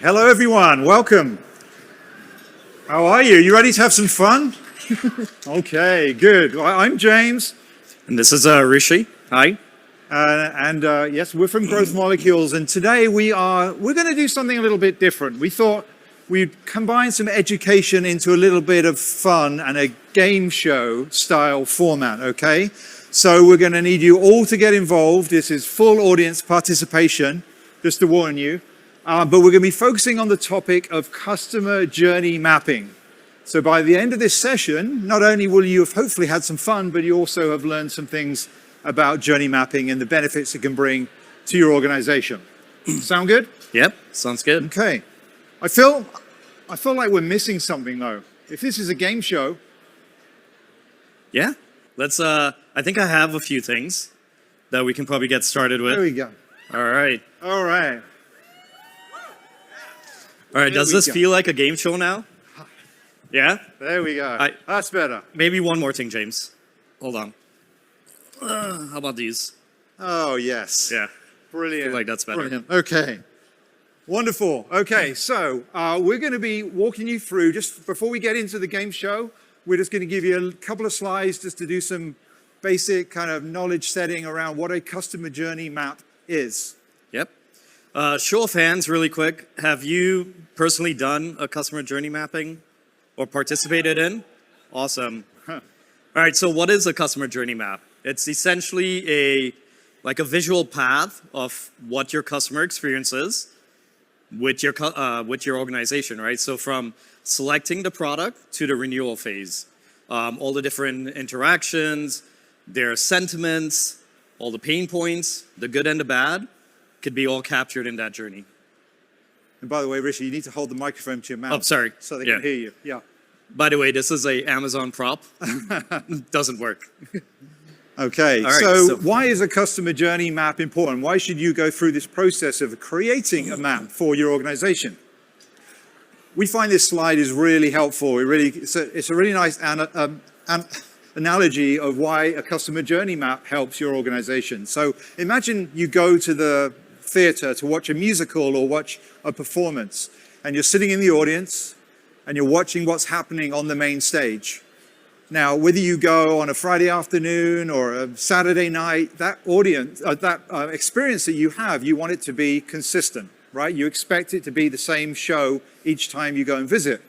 Hello everyone, welcome. How are you? You ready to have some fun? Okay, good. Well, I'm James. And this is Rishi. Hi. Yes, we're from Growth Molecules, and today we're going to do something a little bit different. We thought we'd combine some education into a little bit of fun and a game show style format, okay? So we're going to need you all to get involved. This is full audience participation, just to warn you. But we're going to be focusing on the topic of customer journey mapping. So by the end of this session, not only will you have hopefully had some fun, but you also have learned some things about journey mapping and the benefits it can bring to your organization. Sound good? Yep, sounds good. Okay. I feel like we're missing something though. If this is a game show. Yeah, let's, I think I have a few things that we can probably get started with. There we go. All right. All right. All right, does this feel like a game show now? Yeah? There we go. That's better. Maybe one more thing, James. Hold on. How about these? Oh, yes. Yeah. Brilliant. I feel like that's better. Brilliant. Okay. Wonderful. Okay, so we're going to be walking you through, just before we get into the game show, we're just going to give you a couple of slides just to do some basic kind of knowledge setting around what a customer journey map is. Yep. Show of hands really quick. Have you personally done a customer journey mapping or participated in? Awesome. Huh. All right, so what is a customer journey map? It's essentially a visual path of what your customer experiences with your organization, right? So from selecting the product to the renewal phase, all the different interactions, their sentiments, all the pain points, the good and the bad, could be all captured in that journey. And by the way, Rishi, you need to hold the microphone to your mouth. Oh, sorry. So they can hear you. Yeah. By the way, this is a Amazon prop. Doesn't work. Okay, right, so why is a customer journey map important? Why should you go through this process of creating a map for your organization? We find this slide is really helpful. It's a really nice analogy of why a customer journey map helps your organization. So imagine you go to the theater to watch a musical or watch a performance, and you're sitting in the audience and you're watching what's happening on the main stage. Now, whether you go on a Friday afternoon or a Saturday night, that audience, experience that you have, you want it to be consistent, right? You expect it to be the same show each time you go and visit.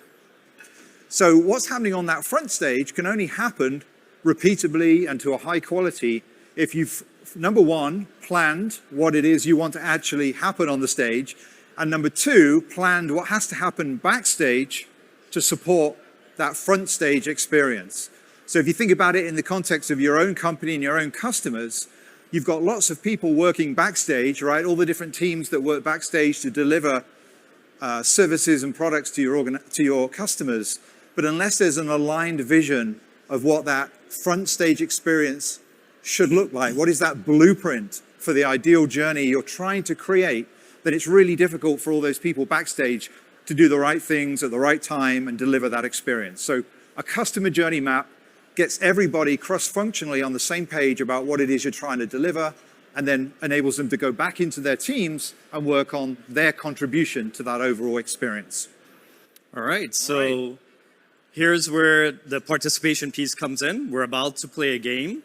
So what's happening on that front stage can only happen repeatably and to a high quality if you've, number one, planned what it is you want to actually happen on the stage, and number two, planned what has to happen backstage to support that front stage experience. So if you think about it in the context of your own company and your own customers, you've got lots of people working backstage, right? All the different teams that work backstage to deliver services and products to your customers. But unless there's an aligned vision of what that front stage experience should look like, what is that blueprint for the ideal journey you're trying to create, then it's really difficult for all those people backstage to do the right things at the right time and deliver that experience. So a customer journey map gets everybody cross-functionally on the same page about what it is you're trying to deliver, and then enables them to go back into their teams and work on their contribution to that overall experience. All right, so here's where the participation piece comes in. We're about to play a game.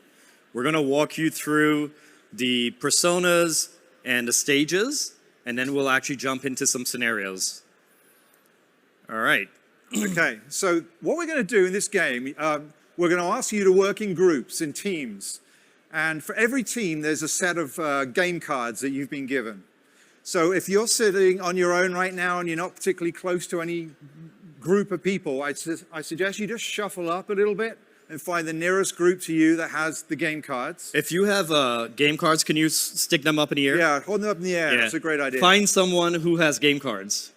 We're going to walk you through the personas and the stages, and then we'll actually jump into some scenarios. All right. Okay, so what we're going to do in this game, we're going to ask you to work in groups, in teams. And for every team, there's a set of game cards that you've been given. So if you're sitting on your own right now and you're not particularly close to any group of people, I suggest you just shuffle up a little bit and find the nearest group to you that has the game cards. If you have game cards, can you stick them up in the air? Yeah, hold them up in the air. Yeah. That's a great idea. Find someone who has game cards.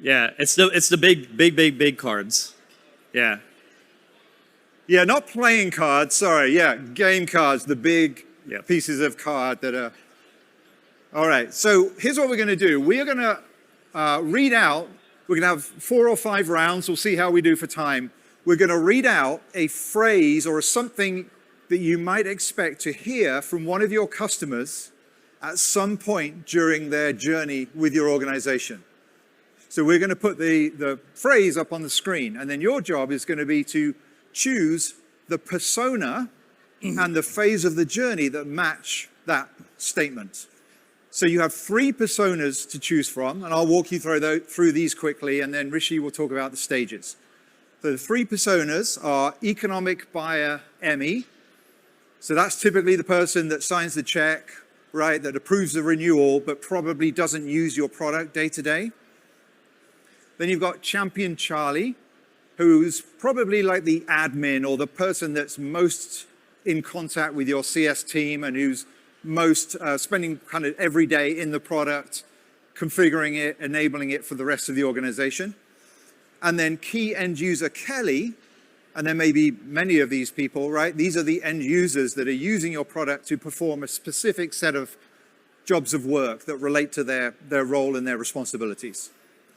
Yeah, it's the big cards. Yeah. Yeah, not playing cards, sorry. Yeah, game cards, the big pieces of card that are... All right, so here's what we're going to do. We are going to read out, we're going to have 4 or 5 rounds. We'll see how we do for time. We're going to read out a phrase or something that you might expect to hear from one of your customers at some point during their journey with your organization. So we're going to put the phrase up on the screen, and then your job is going to be to choose the persona and the phase of the journey that match that statement. So you have 3 personas to choose from, and I'll walk you through these quickly, and then Rishi will talk about the stages. So the 3 personas are economic buyer Emmy. So that's typically the person that signs the check, right, that approves the renewal, but probably doesn't use your product day to day. Then you've got Champion Charlie, who's probably like the admin or the person that's most in contact with your CS team and who's most spending kind of every day in the product, configuring it, enabling it for the rest of the organization. And then key end user Kelly, and there may be many of these people, right? These are the end users that are using your product to perform a specific set of jobs of work that relate to their role and their responsibilities.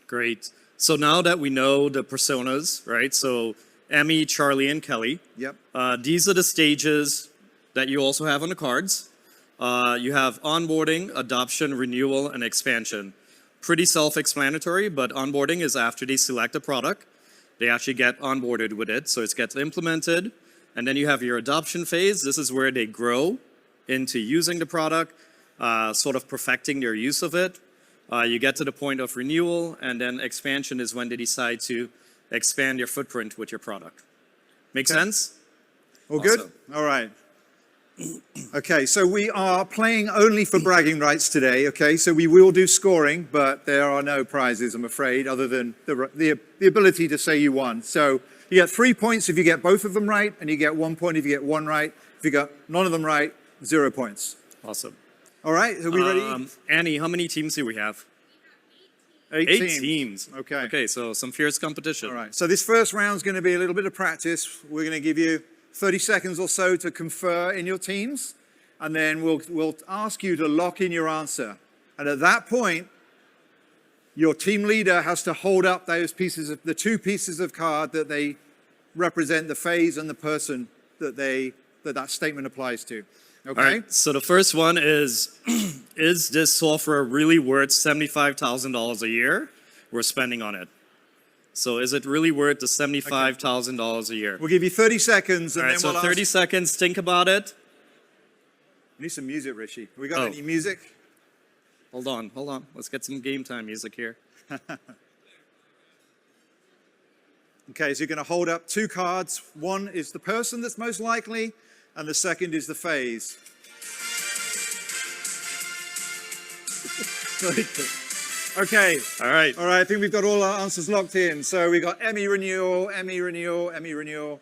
Great. So now that we know the personas, right? So Emmy, Charlie, and Kelly. Yep. These are the stages that you also have on the cards. You have onboarding, adoption, renewal, and expansion. Pretty self-explanatory, but onboarding is after they select a product, they actually get onboarded with it, so it gets implemented. And then you have your adoption phase. This is where they grow into using the product, sort of perfecting their use of it. You get to the point of renewal, and then expansion is when they decide to expand your footprint with your product. Make sense? All good? Awesome. All right. Okay, so we are playing only for bragging rights today, okay? So we will do scoring, but there are no prizes, I'm afraid, other than the ability to say you won. So you get 3 points if you get both of them right, and you get 1 point if you get one right. If you got none of them right, 0 points. Awesome. All right, are we ready? Annie, how many teams do we have? 8 teams. Okay. Okay, so some fierce competition. All right, so this first round is going to be a little bit of practice. We're going to give you 30 seconds or so to confer in your teams, and then we'll ask you to lock in your answer. And at that point, your team leader has to hold up those pieces of the 2 pieces of card that they represent the phase and the person that that statement applies to. Okay. All right, so the first one is this software really worth $75,000 a year we're spending on it? So is it really worth the $75,000 a year? We'll give you 30 seconds, and All right, then so we'll 30 seconds, think about it. We need some music, Rishi. We got any music? Hold on. Let's get some game time music here. Okay, so you're going to hold up 2 cards. One is the person that's most likely, and the second is the phase. Okay. All right. All right, I think we've got all our answers locked in. So we got Emmy renewal, Emmy renewal, Emmy renewal,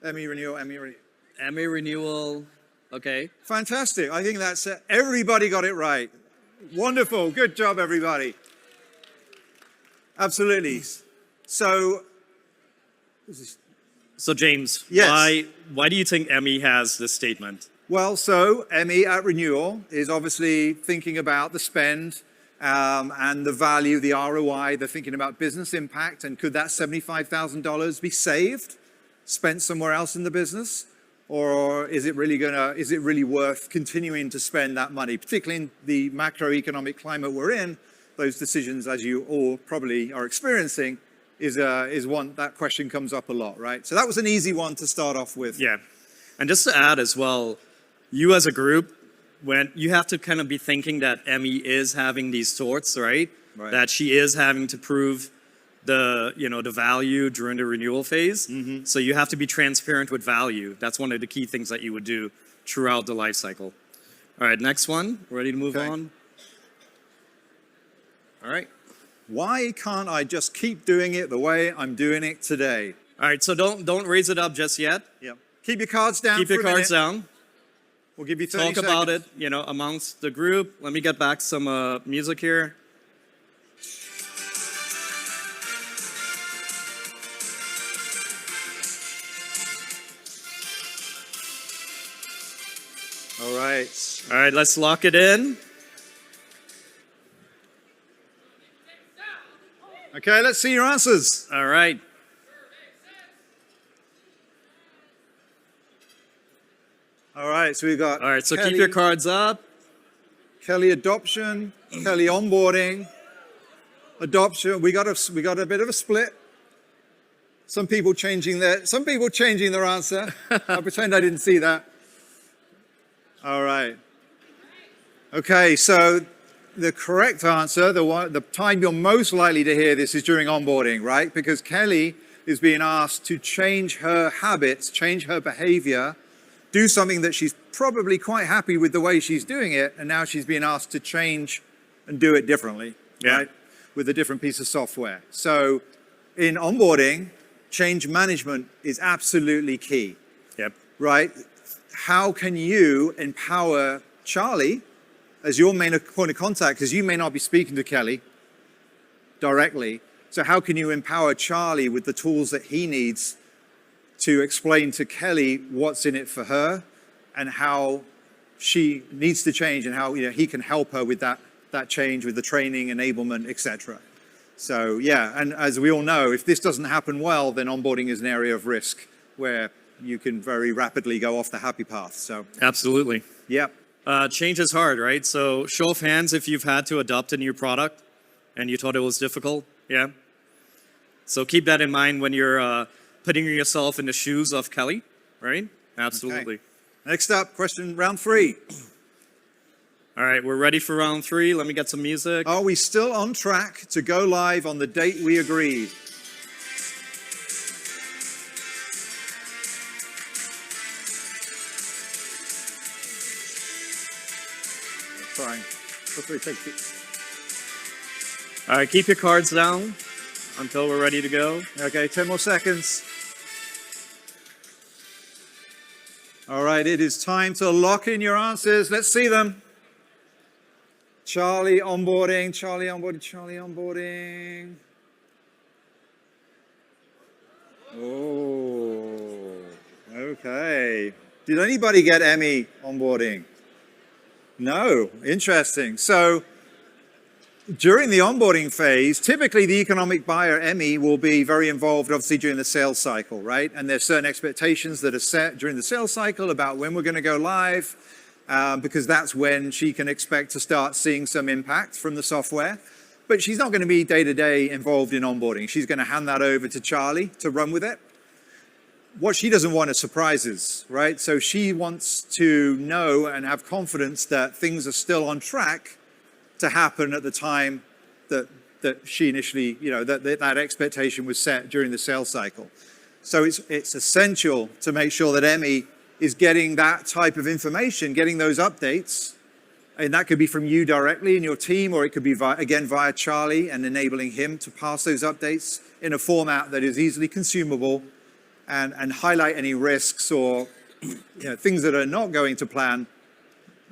Emmy renewal, Emmy renewal. Emmy renewal. Okay. Fantastic. I think that's it. Everybody got it right. Wonderful. Good job, everybody. Absolutely. So James, yes. why do you think Emmy has this statement? Well, so Emmy at renewal is obviously thinking about the spend and the value, the ROI. They're thinking about business impact, and could that $75,000 be saved, spent somewhere else in the business, or is it really worth continuing to spend that money, particularly in the macroeconomic climate we're in? Those decisions, as you all probably are experiencing, is one that question comes up a lot, right? So that was an easy one to start off with. Yeah, and just to add as well, you as a group, when you have to kind of be thinking that Emmy is having these thoughts, right? That she is having to prove the value during the renewal phase. Mm-hmm. So you have to be transparent with value. That's one of the key things that you would do throughout the life cycle. All right, next one. Ready to move on? All right. Why can't I just keep doing it the way I'm doing it today? All right, so don't raise it up just yet. Yeah. Keep your cards down. Keep your cards down. We'll give you 30 seconds. Talk about it, amongst the group. Let me get back some music here. All right. All right, let's lock it in. Okay, let's see your answers. All right. All right, so we've got All right, so Kelly, keep your cards up. Kelly adoption, Kelly onboarding, adoption. We got a bit of a split. Some people changing their answer. I'll pretend I didn't see that. All right. Okay, so the correct answer, the time you're most likely to hear this is during onboarding, right? Because Kelly is being asked to change her habits, change her behavior, do something that she's probably quite happy with the way she's doing it, and now she's being asked to change and do it differently, right? With a different piece of software. So in onboarding, change management is absolutely key. Yep. Right? How can you empower Charlie as your main point of contact, because you may not be speaking to Kelly directly. So how can you empower Charlie with the tools that he needs to explain to Kelly what's in it for her and how she needs to change and how he can help her with that change, with the training, enablement, etc. So yeah, and as we all know, if this doesn't happen well, then onboarding is an area of risk where you can very rapidly go off the happy path. So absolutely. Yep. Change is hard, right? So show of hands if you've had to adopt a new product and you thought it was difficult. Yeah. So keep that in mind when you're putting yourself in the shoes of Kelly, right? Absolutely. Okay. Next up, round 3. All right, we're ready for round 3. Let me get some music. Are we still on track to go live on the date we agreed? Fine. All right, keep your cards down until we're ready to go. Okay, 10 more seconds. All right, it is time to lock in your answers. Let's see them. Charlie onboarding, Charlie onboarding, Charlie onboarding. Oh, okay. Did anybody get Emmy onboarding? No, interesting. So during the onboarding phase, typically the economic buyer, Emmy, will be very involved, obviously, during the sales cycle, right? And there's certain expectations that are set during the sales cycle about when we're going to go live, because that's when she can expect to start seeing some impact from the software. But she's not going to be day-to-day involved in onboarding. She's going to hand that over to Charlie to run with it. What she doesn't want is surprises, right? So she wants to know and have confidence that things are still on track to happen at the time that she initially, that expectation was set during the sales cycle. So it's essential to make sure that Emmy is getting that type of information, getting those updates, and that could be from you directly in your team, or it could be via Charlie and enabling him to pass those updates in a format that is easily consumable and highlight any risks or things that are not going to plan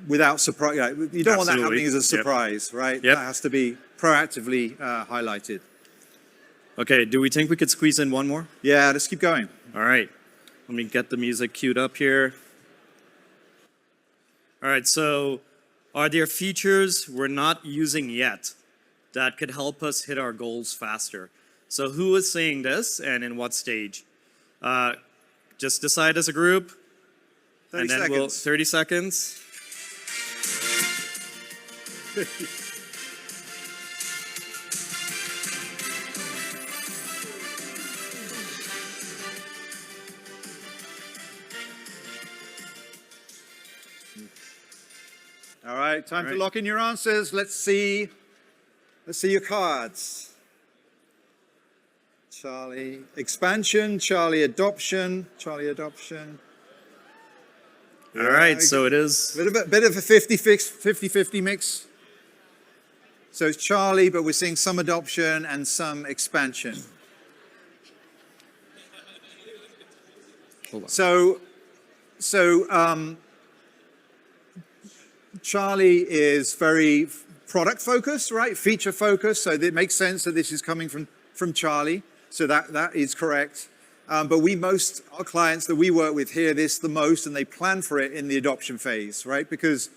without surprise. You don't want that happening as a surprise, right? Yep. That has to be proactively highlighted. Okay, do we think we could squeeze in one more? Yeah, let's keep going. All right, let me get the music queued up here. All right, so are there features we're not using yet that could help us hit our goals faster? So who is saying this and in what stage? Just decide as a group. 30 seconds. 30 seconds. All right, time to lock in your answers. Let's see your cards. Charlie expansion, Charlie adoption, Charlie adoption. All right, so it is. Bit of a 50-50 mix. So it's Charlie, but we're seeing some adoption and some expansion. Hold on. So Charlie is very product focused, right? Feature focused. So it makes sense that this is coming from Charlie. So that is correct. But our clients that we work with hear this the most and they plan for it in the adoption phase, right? Because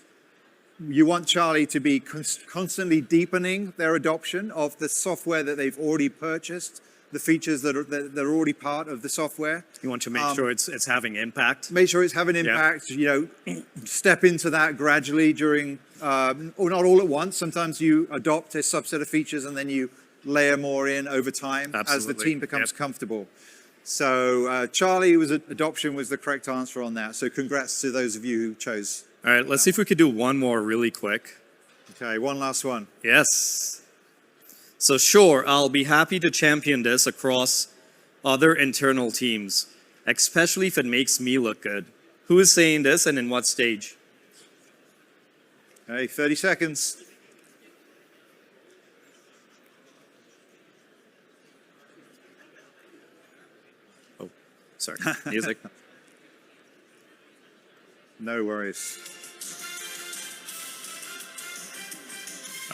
you want Charlie to be constantly deepening their adoption of the software that they've already purchased, the features that are already part of the software. You want to make sure it's having impact. Make sure it's having impact. You know, step into that gradually during, or not all at once. Sometimes you adopt a subset of features and then you layer more in over time as the team becomes comfortable. So Charlie adoption was the correct answer on that. So congrats to those of you who chose. All right, let's see if we could do one more really quick. Okay, one last one. Yes. So sure, I'll be happy to champion this across other internal teams, especially if it makes me look good. Who is saying this and in what stage? Okay, 30 seconds. Oh, sorry, music. No worries.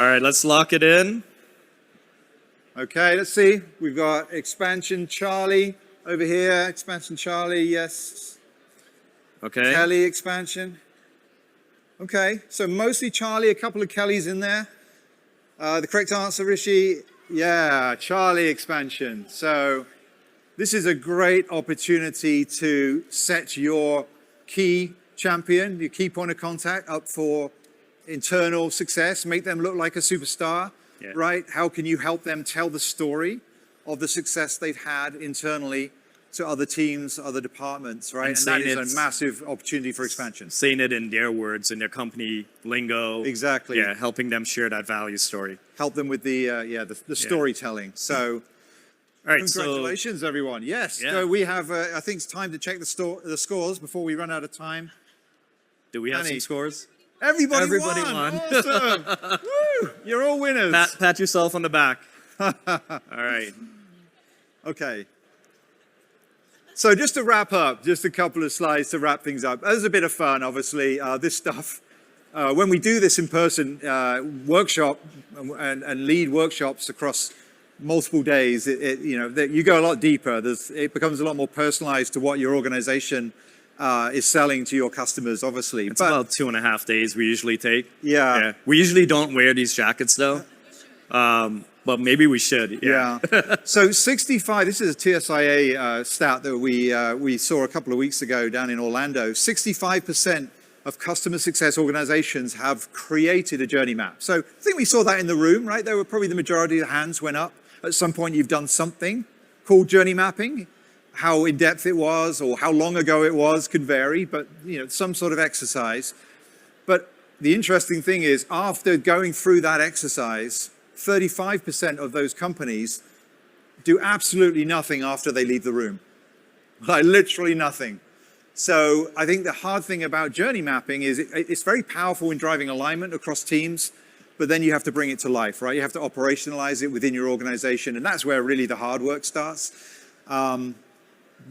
All right, let's lock it in. Okay, let's see. We've got expansion Charlie over here. Expansion Charlie, yes. Okay. Kelly expansion. Okay, so mostly Charlie, a couple of Kellys in there. The correct answer, Rishi, yeah, Charlie expansion. So this is a great opportunity to set your key champion, your key point of contact up for internal success, make them look like a superstar, right? How can you help them tell the story of the success they've had internally to other teams, other departments, right? And that is a massive opportunity for expansion. Saying it in their words, in their company lingo. Exactly. Yeah, helping them share that value story. Help them with the storytelling. So, all right, congratulations, everyone. Yes. Yeah. So we have, I think it's time to check the scores before we run out of time. Do we have some scores? Everybody won. Awesome. Woo! You're all winners. Pat yourself on the back. All right. Okay. So just to wrap up, just a couple of slides to wrap things up. There's a bit of fun, obviously. This stuff, when we do this in person workshop and lead workshops across multiple days, you go a lot deeper. It becomes a lot more personalized to what your organization is selling to your customers, obviously. It's about 2.5 days we usually take. Yeah. We usually don't wear these jackets though. But maybe we should. Yeah. So 65, this is a TSIA stat that we saw a couple of weeks ago down in Orlando. 65% of customer success organizations have created a journey map. So I think we saw that in the room, right? There were probably the majority of the hands went up. At some point you've done something called journey mapping. How in depth it was or how long ago it was could vary, but some sort of exercise. But the interesting thing is after going through that exercise, 35% of those companies do absolutely nothing after they leave the room. Like literally nothing. So I think the hard thing about journey mapping is it's very powerful in driving alignment across teams, but then you have to bring it to life, right? You have to operationalize it within your organization, and that's where really the hard work starts.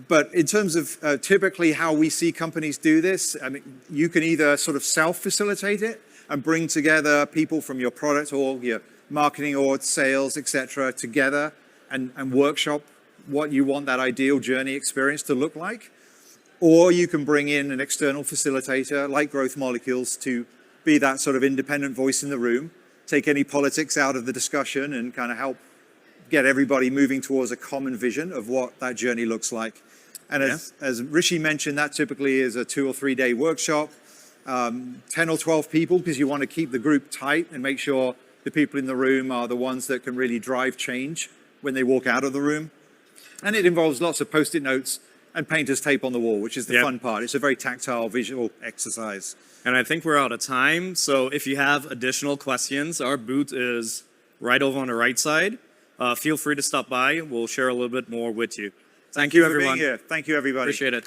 But in terms of typically how we see companies do this, I mean, you can either sort of self-facilitate it and bring together people from your product org, your marketing org, sales, etc., together and workshop what you want that ideal journey experience to look like. Or you can bring in an external facilitator like Growth Molecules to be that sort of independent voice in the room, take any politics out of the discussion and kind of help get everybody moving towards a common vision of what that journey looks like. And as Rishi mentioned, that typically is a 2 or 3 day workshop, 10 or 12 people, because you want to keep the group tight and make sure the people in the room are the ones that can really drive change when they walk out of the room. And it involves lots of post-it notes and painter's tape on the wall, which is the fun part. It's a very tactile visual exercise. And I think we're out of time. So if you have additional questions, our booth is right over on the right side. Feel free to stop by. We'll share a little bit more with you. Thank you, everyone. For being here. Thank you, everybody. Appreciate it.